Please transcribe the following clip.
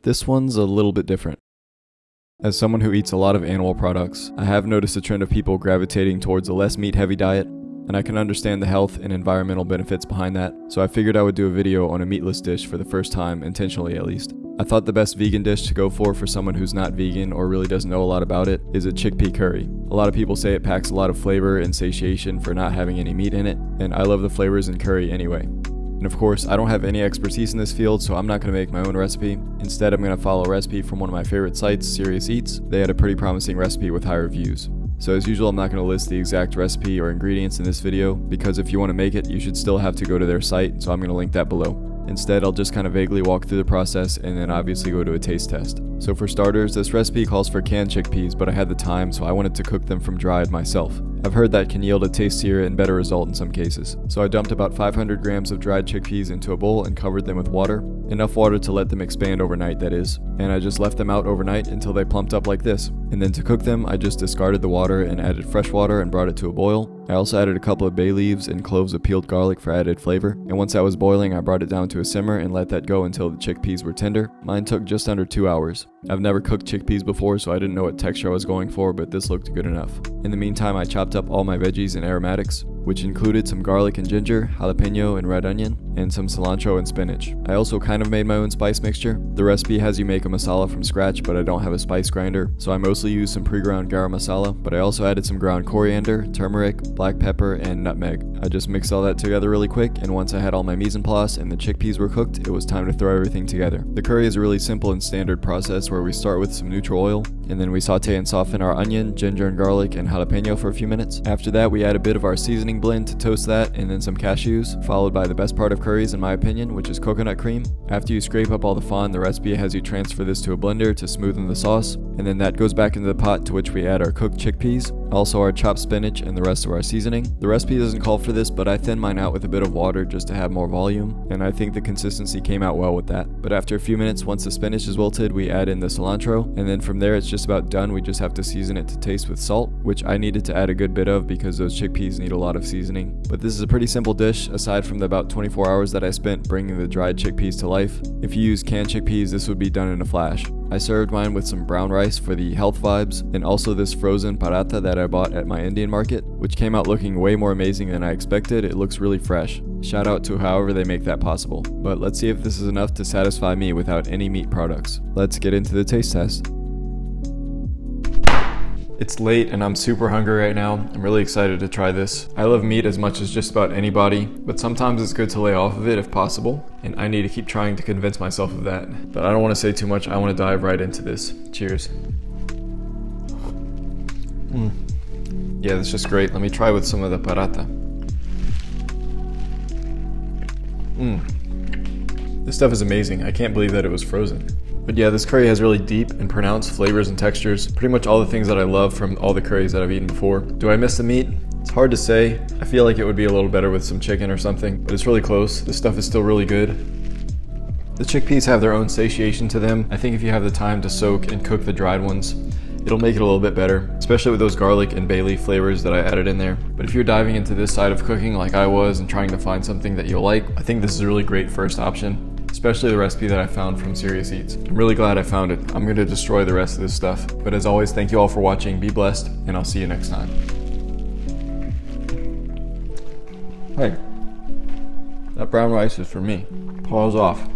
This one's a little bit different. As someone who eats a lot of animal products, I have noticed a trend of people gravitating towards a less meat-heavy diet, and I can understand the health and environmental benefits behind that, so I figured I would do a video on a meatless dish for the first time, intentionally at least. I thought the best vegan dish to go for someone who's not vegan or really doesn't know a lot about it is a chickpea curry. A lot of people say it packs a lot of flavor and satiation for not having any meat in it, and I love the flavors in curry anyway. And of course, I don't have any expertise in this field, so I'm not going to make my own recipe. Instead, I'm going to follow a recipe from one of my favorite sites, Serious Eats. They had a pretty promising recipe with high reviews. So as usual, I'm not going to list the exact recipe or ingredients in this video, because if you want to make it, you should still have to go to their site, so I'm going to link that below. Instead, I'll just kind of vaguely walk through the process and then obviously go to a taste test. So for starters, this recipe calls for canned chickpeas, but I had the time, so I wanted to cook them from dried myself. I've heard that can yield a tastier and better result in some cases. So I dumped about 500 grams of dried chickpeas into a bowl and covered them with water. Enough water to let them expand overnight, that is. And I just left them out overnight until they plumped up like this. And then to cook them, I just discarded the water and added fresh water and brought it to a boil. I also added a couple of bay leaves and cloves of peeled garlic for added flavor. And once that was boiling, I brought it down to a simmer and let that go until the chickpeas were tender. Mine took just under 2 hours. I've never cooked chickpeas before, so I didn't know what texture I was going for, but this looked good enough. In the meantime, I chopped up all my veggies and aromatics, which included some garlic and ginger, jalapeno and red onion, and some cilantro and spinach. I also kind of made my own spice mixture. The recipe has you make a masala from scratch, but I don't have a spice grinder, so I mostly used some pre-ground garam masala, but I also added some ground coriander, turmeric, black pepper, and nutmeg. I just mixed all that together really quick, and once I had all my mise en place and the chickpeas were cooked, it was time to throw everything together. The curry is a really simple and standard process where we start with some neutral oil, and then we saute and soften our onion, ginger and garlic, and jalapeno for a few minutes. After that, we add a bit of our seasoning blend to toast that, and then some cashews, followed by the best part of curries in my opinion, which is coconut cream. After you scrape up all the fond, the recipe has you transfer this to a blender to smoothen the sauce, and then that goes back into the pot to which we add our cooked chickpeas, also our chopped spinach and the rest of our seasoning. The recipe doesn't call for this, but I thinned mine out with a bit of water just to have more volume, and I think the consistency came out well with that. But after a few minutes, once the spinach is wilted, we add in the cilantro, and then from there it's just about done. We just have to season it to taste with salt, which I needed to add a good bit of because those chickpeas need a lot of seasoning. But this is a pretty simple dish, aside from the about 24 hours that I spent bringing the dried chickpeas to life. If you use canned chickpeas, this would be done in a flash. I served mine with some brown rice for the health vibes, and also this frozen paratha that I bought at my Indian market, which came out looking way more amazing than I expected. It looks really fresh. Shout out to however they make that possible. But let's see if this is enough to satisfy me without any meat products. Let's get into the taste test. It's late and I'm super hungry right now. I'm really excited to try this. I love meat as much as just about anybody, but sometimes it's good to lay off of it if possible, and I need to keep trying to convince myself of that. But I don't want to say too much. I want to dive right into this. Cheers. Yeah, that's just great. Let me try with some of the paratha. This stuff is amazing. I can't believe that it was frozen. But yeah, this curry has really deep and pronounced flavors and textures. Pretty much all the things that I love from all the curries that I've eaten before. Do I miss the meat? It's hard to say. I feel like it would be a little better with some chicken or something, but it's really close. This stuff is still really good. The chickpeas have their own satiation to them. I think if you have the time to soak and cook the dried ones, it'll make it a little bit better, especially with those garlic and bay leaf flavors that I added in there. But if you're diving into this side of cooking like I was and trying to find something that you'll like, I think this is a really great first option. Especially the recipe that I found from Serious Eats. I'm really glad I found it. I'm gonna destroy the rest of this stuff. But as always, thank you all for watching. Be blessed, and I'll see you next time. Hey, that brown rice is for me. Paws off.